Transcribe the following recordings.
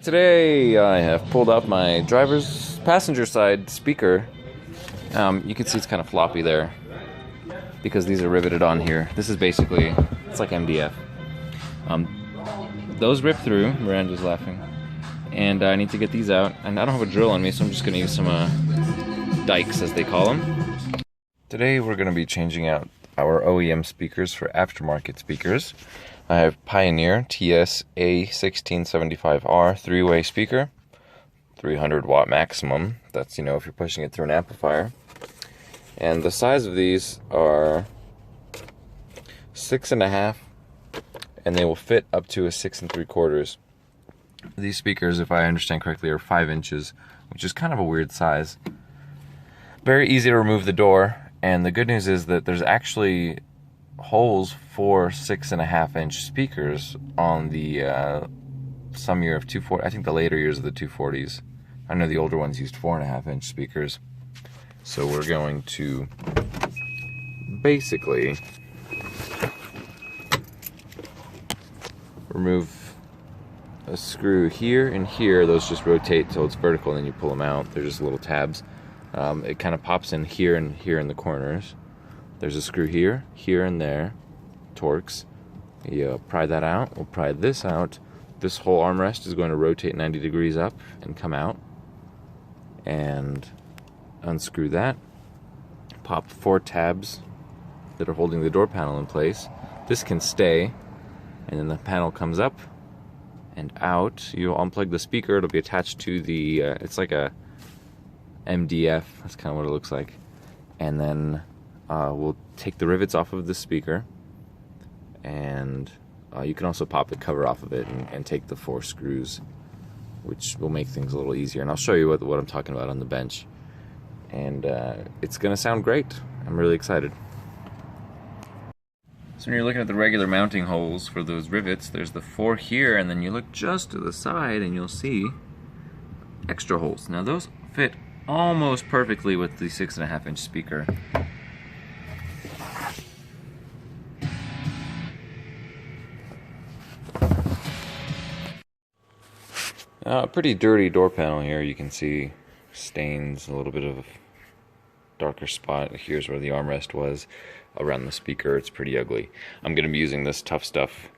Today I have pulled out my passenger side speaker. You can see it's kind of floppy there because these are riveted on here. This is basically, it's like MDF. Those rip through, Miranda's laughing, and I need to get these out, and I don't have a drill on me, so I'm just going to use some dikes as they call them. Today we're going to be changing out our OEM speakers for aftermarket speakers. I have Pioneer TS A1675R 3-way speaker, 300 watt maximum. That's, you know, if you're pushing it through an amplifier. And the size of these are 6.5, and they will fit up to a 6 3/4. These speakers, if I understand correctly, are 5 inches, which is kind of a weird size. Very easy to remove the door, and the good news is that there's actually holes for 6.5 inch speakers on the some year of 240. I think the later years of the 240s. I know the older ones used 4.5 inch speakers. So we're going to basically remove a screw here and here. Those just rotate till it's vertical, and then you pull them out. They're just little tabs. It kind of pops in here and here in the corners. There's a screw here, here, and there. Torx. You pry that out. We'll pry this out. This whole armrest is going to rotate 90 degrees up and come out. And unscrew that. Pop 4 tabs that are holding the door panel in place. This can stay, and then the panel comes up and out. You'll unplug the speaker. It'll be attached to the, it's like a MDF. That's kind of what it looks like. And then we'll take the rivets off of the speaker, and you can also pop the cover off of it and take the 4 screws, which will make things a little easier. And I'll show you what I'm talking about on the bench. And it's going to sound great. I'm really excited. So when you're looking at the regular mounting holes for those rivets, there's the 4 here, and then you look just to the side and you'll see extra holes. Now those fit almost perfectly with the 6.5 inch speaker. Pretty dirty door panel here. You can see stains, a little bit of a darker spot. Here's where the armrest was around the speaker. It's pretty ugly. I'm going to be using this Tough Stuff.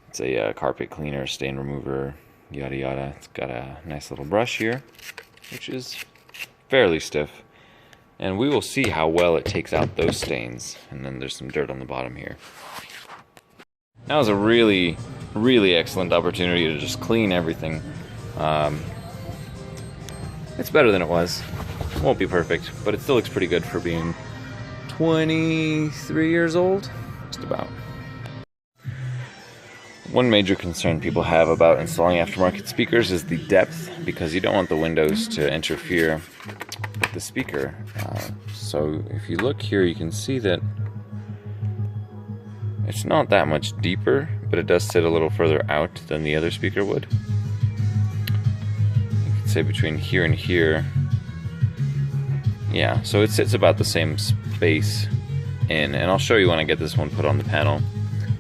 It's a carpet cleaner, stain remover, yada yada. It's got a nice little brush here, which is fairly stiff. And we will see how well it takes out those stains. And then there's some dirt on the bottom here. That was a really, really excellent opportunity to just clean everything. It's better than it was. Won't be perfect, but it still looks pretty good for being 23 years old, just about. One major concern people have about installing aftermarket speakers is the depth, because you don't want the windows to interfere with the speaker. So if you look here, you can see that it's not that much deeper, but it does sit a little further out than the other speaker would. Say between here and here. Yeah, so it sits about the same space in, and I'll show you when I get this one put on the panel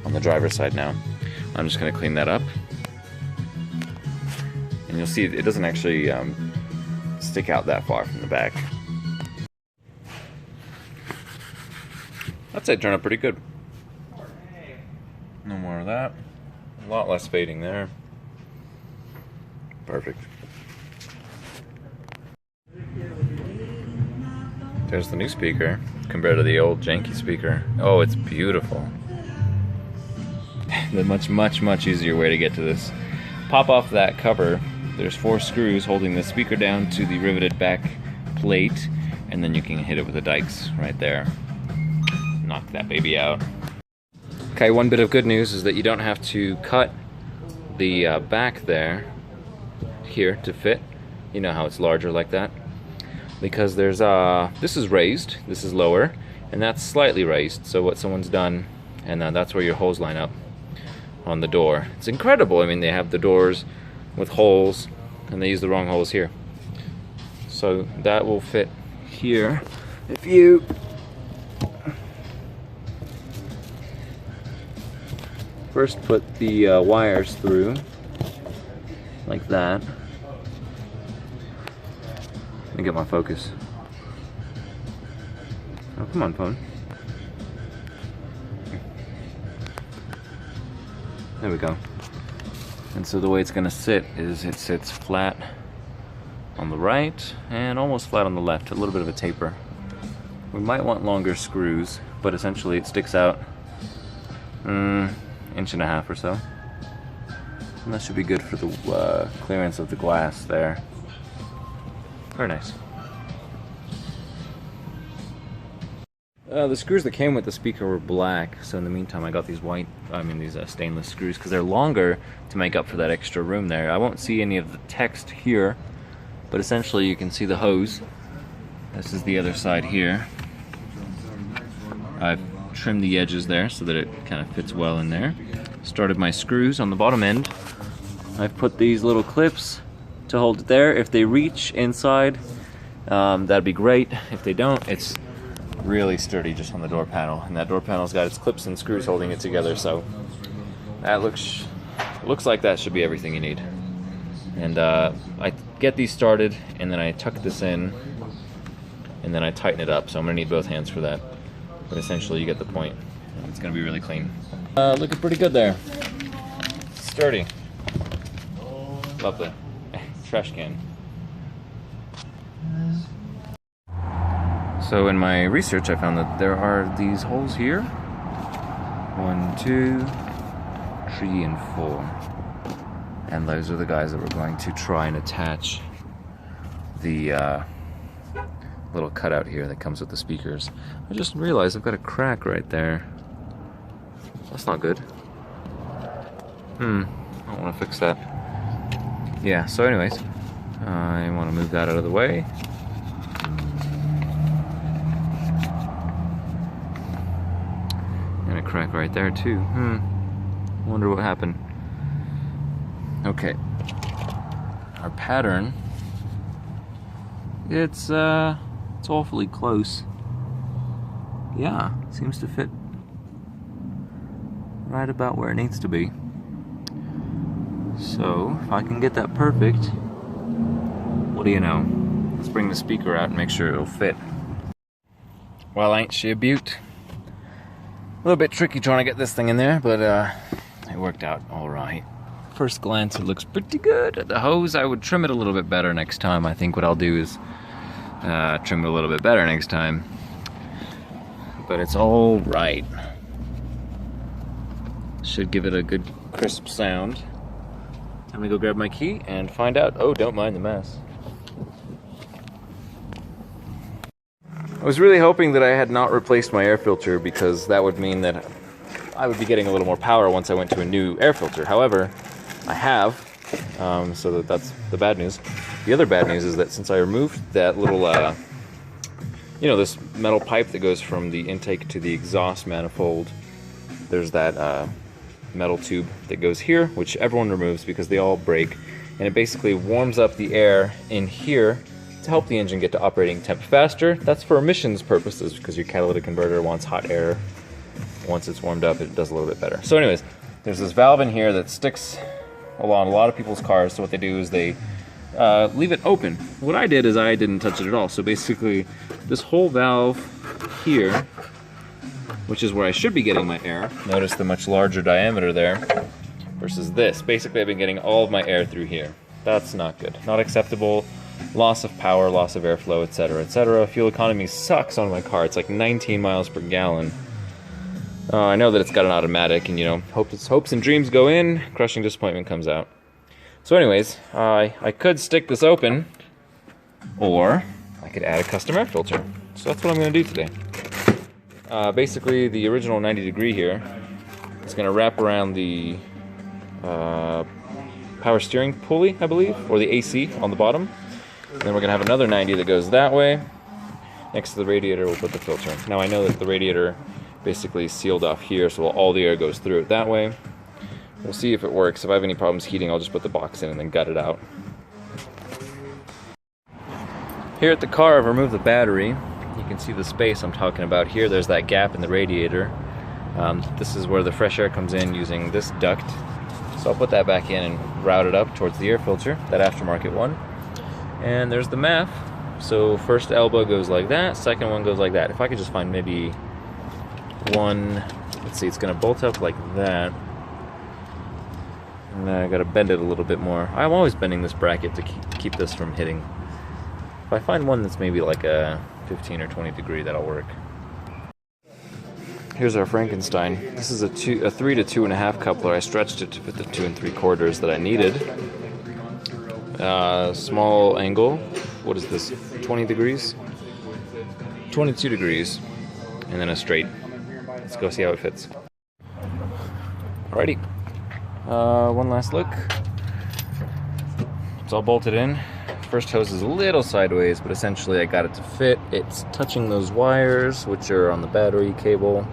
on the driver's side now. I'm just going to clean that up, and you'll see it doesn't actually stick out that far from the back. I'd say it turned out pretty good. No more of that. A lot less fading there. Perfect. There's the new speaker compared to the old janky speaker. Oh, it's beautiful. The much easier way to get to this. Pop off that cover. There's 4 screws holding the speaker down to the riveted back plate, and then you can hit it with the dikes right there. Knock that baby out. Okay, one bit of good news is that you don't have to cut the back there here to fit. You know how it's larger like that? Because there's this is raised, this is lower, and that's slightly raised. So what someone's done, and that's where your holes line up on the door. It's incredible. I mean, they have the doors with holes, and they use the wrong holes here. So that will fit here. If you first put the wires through, like that. Let me get my focus. Oh, come on, phone. There we go. And so the way it's gonna sit is it sits flat on the right and almost flat on the left, a little bit of a taper. We might want longer screws, but essentially it sticks out inch and a half or so. And that should be good for the clearance of the glass there. Very nice. The screws that came with the speaker were black, so in the meantime I got these these stainless screws because they're longer to make up for that extra room there. I won't see any of the text here, but essentially you can see the hose. This is the other side here. I've trimmed the edges there so that it kind of fits well in there. Started my screws on the bottom end. I've put these little clips to hold it there. If they reach inside, that'd be great. If they don't, it's really sturdy just on the door panel, and that door panel's got its clips and screws holding it together, so that looks like that should be everything you need. And I get these started, and then I tuck this in, and then I tighten it up, so I'm gonna need both hands for that, but essentially you get the point. It's gonna be really clean. Looking pretty good there. Sturdy. Lovely. Trash can. So in my research I found that there are these holes here. 1, 2, 3, and 4. And those are the guys that we're going to try and attach the little cutout here that comes with the speakers. I just realized I've got a crack right there. That's not good. I want to fix that. Yeah, so anyways, I want to move that out of the way. And a crack right there too. Wonder what happened. Okay. Our pattern, it's awfully close. Yeah, seems to fit right about where it needs to be. So, if I can get that perfect, what do you know? Let's bring the speaker out and make sure it'll fit. Well, ain't she a beaut? A little bit tricky trying to get this thing in there, but it worked out all right. First glance, it looks pretty good. The hose, I would trim it a little bit better next time. I think what I'll do is trim it a little bit better next time. But it's all right. Should give it a good crisp sound. Time to go grab my key and find out. Oh, don't mind the mess. I was really hoping that I had not replaced my air filter, because that would mean that I would be getting a little more power once I went to a new air filter. However, I have, so that's the bad news. The other bad news is that since I removed that little, this metal pipe that goes from the intake to the exhaust manifold, there's that metal tube that goes here, which everyone removes because they all break, and it basically warms up the air in here to help the engine get to operating temp faster. That's for emissions purposes, because your catalytic converter wants hot air. Once it's warmed up, it does a little bit better. So anyways, there's this valve in here that sticks along a lot of people's cars, so what they do is they leave it open. What I did is I didn't touch it at all, so basically this whole valve here, which is where I should be getting my air, notice the much larger diameter there, versus this. Basically I've been getting all of my air through here. That's not good. Not acceptable. Loss of power, loss of airflow, etc., etc. Fuel economy sucks on my car. It's like 19 miles per gallon. I know that it's got an automatic, and hopes and dreams go in, crushing disappointment comes out. So anyways, I could stick this open, or I could add a custom air filter. So that's what I'm going to do today. Basically, the original 90 degree here is going to wrap around the power steering pulley, I believe, or the AC on the bottom. And then we're going to have another 90 that goes that way. Next to the radiator, we'll put the filter. Now I know that the radiator basically is sealed off here, so all the air goes through it that way. We'll see if it works. If I have any problems heating, I'll just put the box in and then gut it out. Here at the car, I've removed the battery. You can see the space I'm talking about here. There's that gap in the radiator. This is where the fresh air comes in using this duct. So I'll put that back in and route it up towards the air filter, that aftermarket one. And there's the math. So first elbow goes like that, second one goes like that. If I could just find maybe one, let's see, it's gonna bolt up like that. And then I gotta bend it a little bit more. I'm always bending this bracket to keep this from hitting. If I find one that's maybe like a 15 or 20 degree, that'll work. Here's our Frankenstein. This is a 3 to 2.5 coupler. I stretched it to fit the 2 3/4 that I needed. Small angle. What is this? 20 degrees? 22 degrees. And then a straight. Let's go see how it fits. Alrighty. One last look. It's all bolted in. First hose is a little sideways, but essentially I got it to fit. It's touching those wires, which are on the battery cable,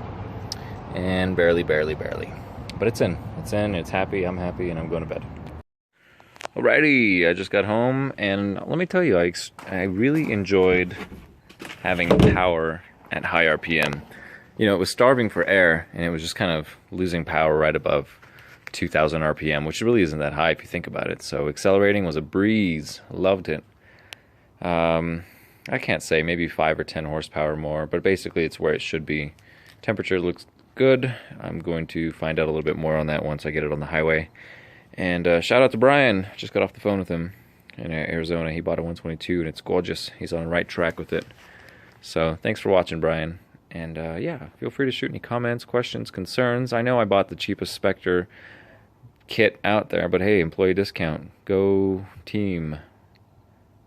and barely. But it's in. It's happy, I'm happy, and I'm going to bed. Alrighty, I just got home, and let me tell you, I really enjoyed having power at high RPM. You know, it was starving for air, and it was just kind of losing power right above 2,000 RPM, which really isn't that high if you think about it. So accelerating was a breeze. Loved it. I can't say, maybe 5 or 10 horsepower more, but basically it's where it should be. Temperature looks good. I'm going to find out a little bit more on that once I get it on the highway. And shout out to Brian. Just got off the phone with him in Arizona. He bought a 122 and it's gorgeous. He's on the right track with it. So thanks for watching, Brian. And yeah, feel free to shoot any comments, questions, concerns. I know I bought the cheapest Spectre kit out there, but hey, employee discount. Go team. All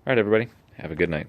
right, everybody. Have a good night.